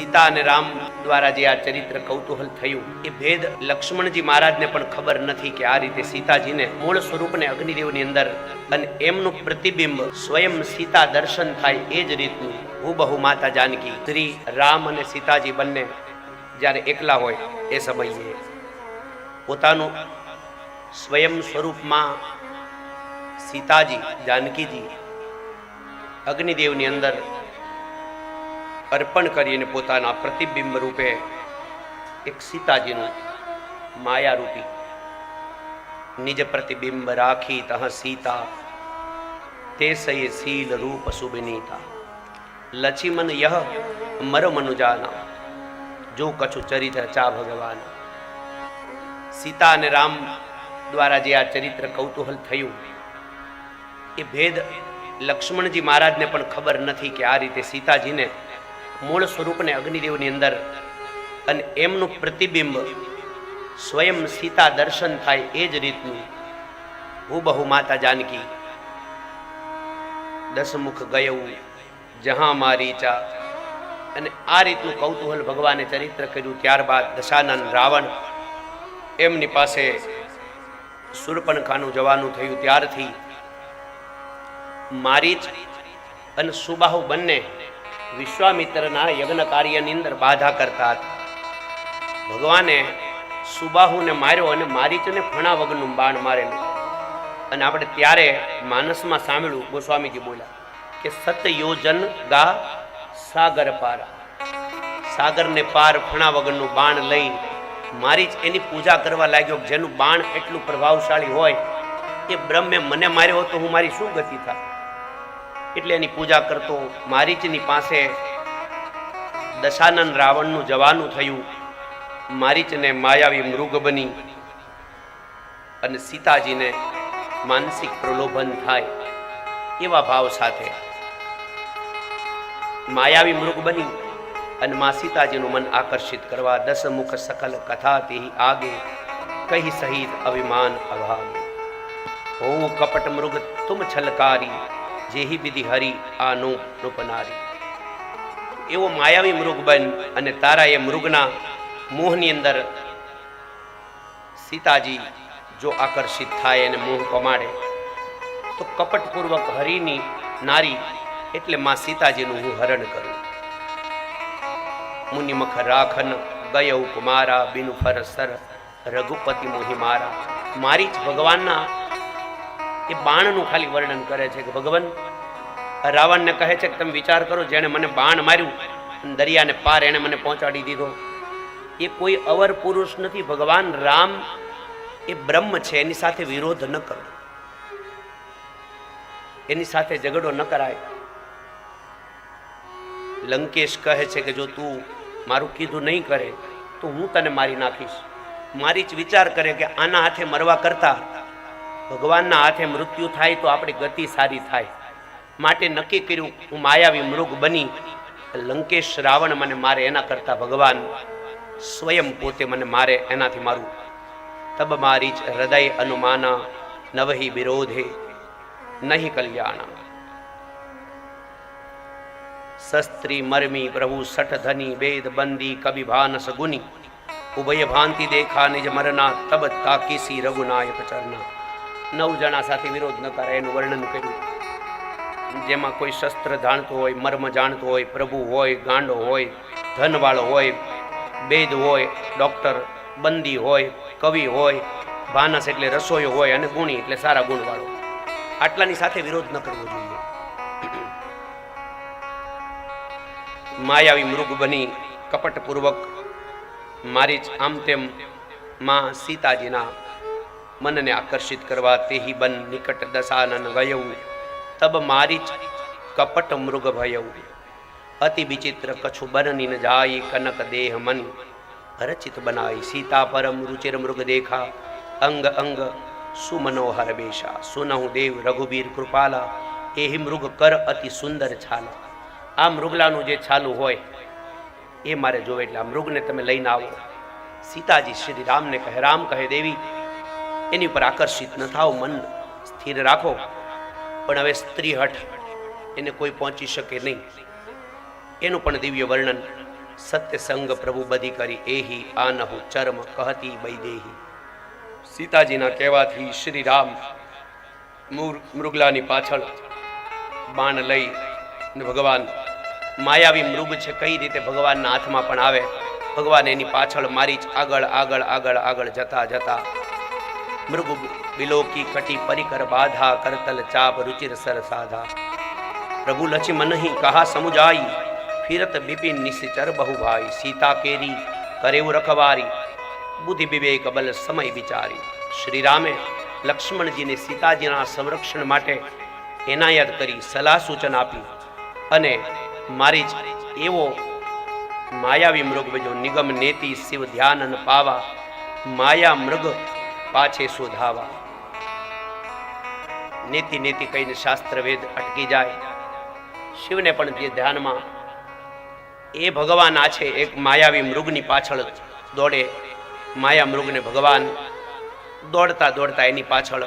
સીતા અને રામ દ્વારા જે આ ચરિત્ર કૌતૂહલ થયું એ ભેદ લક્ષ્મણજી મહારાજને પણ ખબર નથી કે આ રીતે સીતાજીને મૂળ સ્વરૂપને અગ્નિદેવની અંદર અને એમનું પ્રતિબિંબ સ્વયં સીતા દર્શન થાય એ જ રીતનું હુબહુ માતા જાનકી શ્રી રામ અને સીતાજી બંને જ્યારે એકલા હોય એ સમયે પોતાનું સ્વયં સ્વરૂપમાં સીતાજી જાનકીજી અગ્નિદેવની અંદર અર્પણ કરીને પોતાના પ્રતિબિંબ રૂપે એક સીતાજીનું માયારૂપી નિજ પ્રતિબિંબ રાખી તહ સીતા તે સયે શીલ રૂપ સુબિનીતા લચિમન યહ મર મનુ જાના જો કછુ ચરિત ચા ભગવાન. સીતા અને રામ દ્વારા જે આ ચરિત્ર કૌતૂહલ થયું એ ભેદ લક્ષ્મણજી મહારાજને પણ ખબર નથી કે આ રીતે સીતાજીને મૂળ સ્વરૂપને અગ્નિદેવની અંદર અને એમનું પ્રતિબિંબ સ્વયં સીતા દર્શન થાય એ જ રીતનું હુબહુ માતા જાનકી દસમુખ ગયું જહાં મારીચા. અને આ રીતનું કૌતૂહલ ભગવાને ચરિત્ર કર્યું. ત્યારબાદ દશાનન રાવણ એમની પાસે શૂર્પણખાનું જવાનું થયું. ત્યારથી મારીચ અને સુબાહુ બંને વિશ્વામિત્રના યજ્ઞ કાર્યની અંદર બાધા કરતા હતા. ભગવાને સુબાહુને માર્યો અને મારીચને ફણા વગરનું બાણ મારેલું. અને આપણે ત્યારે માનસમાં સાંભળ્યું, ગોસ્વામીજી બોલ્યા કે સત યોજન ગા સાગર પારા. સાગરને પાર ફણા વગરનું બાણ લઈ મારીચ એની પૂજા કરવા લાગ્યો. જેનું બાણ એટલું પ્રભાવશાળી હોય એ બ્રહ્મે મને માર્યો તો હું મારી શું ગતિ થાય? એટલે એની પૂજા કરતો મારીચની પાસે દશાનન રાવણનું જવાનું થયું. મારીચને માયાવી મૃગ બની અને સીતાજીને માનસિક પ્રલોભન થાય એવા ભાવ સાથે માયાવી મૃગ બની અને મા સીતાજીનું મન આકર્ષિત કરવા દસમુખ સકલ કથા તેહી આગે કહી સહિત અભિમાન અભાગે. હો કપટ મૃગ તુમ છલકારી જેહી વિધિ હરી આનો રૂપનારી. એવો માયાવી મૃગ બન અને તારા એ મૃગના મોહની અંદર સીતાજી જો આકર્ષિત થાય અને મોહ પમાડે તો કપટપૂર્વક હરિની નારી એટલે માં સીતાજીનું હું હરણ કરું. મુનિમખ રાખન ગયઉ કુમારા બિનુ ફર સર રઘુપતિ મોહી મારા. મારી જ ભગવાનના એ બાણનું ખાલી વર્ણન કરે છે કે ભગવાન રાવણને કહે છે કે તમે વિચાર કરો, જેણે મને બાણ માર્યું દરિયાને પાર એને મને પહોંચાડી દીધો, એ કોઈ અવર પુરુષ નથી. ભગવાન રામ એ બ્રહ્મ છે, એની સાથે વિરોધ ન કરો, એની સાથે ઝઘડો ન કરાય. લંકેશ કહે છે કે જો તું મારું કીધું નહીં કરે તો હું તને મારી નાખીશ. મારી જ વિચાર કરે કે આના હાથે મરવા કરતા ભગવાનના હાથે મૃત્યુ થાય તો આપણી ગતિ સારી થાય. માટે નક્કી કર્યું હું માયાવી મૃગ બની લંકેશ રાવણ મને મારે એના કરતા ભગવાન સ્વયં પોતે મને મારે એનાથી મારું. તબ મારી જ હૃદય અનુમાના નવહી વિરોધે નહીં કલ્યાણા. શસ્ત્રી મરમી પ્રભુ સઠ ધની વેદ બંદી કવિ ભાનસ ગુની ઉભય ભાંતિ દેખા નિજ મરના તબ તાકીસી રઘુનાયક ચરના. 9 જણા સાથે વિરોધ ન કરે એનું વર્ણન કર્યું. જેમાં કોઈ શસ્ત્ર જાણતો હોય, મર્મ જાણતો હોય, પ્રભુ હોય, ગાંડો હોય, ધનવાળો હોય, વેદ હોય, ડોક્ટર, બંદી હોય, કવિ હોય, ભાનસ એટલે રસોયો હોય અને ગુણી એટલે સારા ગુણવાળો. આટલાની સાથે વિરોધ ન કરવો જોઈએ. માયાવી મૃગ બની કપટપૂર્વક મારી જ આમ તેમ માં સીતાજીના મનને આકર્ષિત કરવા તેહી બન નિકટ દશાનન ગયઉ તબ મારી જ કપટ મૃગ ભયઉ. અતિ વિચિત્ર કછુ બનની ન જાય કનક દેહ મન રચિત બનાઈ સીતા પરમ રુચિર મૃગ દેખા અંગ અંગ સુમનોહર બેશા. સુનહુ દેવ રઘુબીર કૃપાલા એહી મૃગ કર અતિ સુંદર છાલા. આ મૃગલાનું જે છાલું હોય એ મારે જોવે એટલે આ મૃગને તમે લઈને આવો. સીતાજી શ્રી રામને કહે, રામ કહે દેવી એની ઉપર આકર્ષિત ન થાવ, મન સ્થિર રાખો. પણ હવે સ્ત્રી હઠ એને કોઈ પહોંચી શકે નહીં. એનું પણ દિવ્ય વર્ણન સત્યસંગ પ્રભુ બધી કરી એહી આનહુ ચર્મ કહતી બૈદેહી. સીતાજીના કહેવાથી શ્રી રામ મૃગલાની પાછળ બાણ લઈ ભગવાન માયાવી મૃગ છે કઈ રીતે ભગવાનના હાથમાં પણ આવે. ભગવાન એની પાછળ મારી જ આગળ આગળ આગળ આગળ જતા જતા મૃગ વિલોકી કટી પરિકર બાધા કરતલ ચાપ રુચિર સર સાધા. પ્રભુ લચી મનહી કહા સમુજાઈ ફિરત બિપિન નિશ્ચર બહુ ભાઈ. સીતા કેરી કરેવું રખવારી બુદ્ધિ વિવેક બલ સમય વિચારી. શ્રી રામે લક્ષ્મણજીને સીતાજીના સંરક્ષણ માટે એનાયત કરી સલાહ સૂચન આપી અને મારી જ એવો માયાવી મૃગ બીજો નિગમ નેતિ શિવ ધ્યાનન પાવા માયા મૃગ પાછે શોધાવા. નેતિ નેતિ કહીને શાસ્ત્ર વેદ અટકી જાય. શિવને પણ જે ધ્યાનમાં એ ભગવાન આ છે એક માયાવી મૃગની પાછળ દોડે. માયા મૃગને ભગવાન દોડતા દોડતા એની પાછળ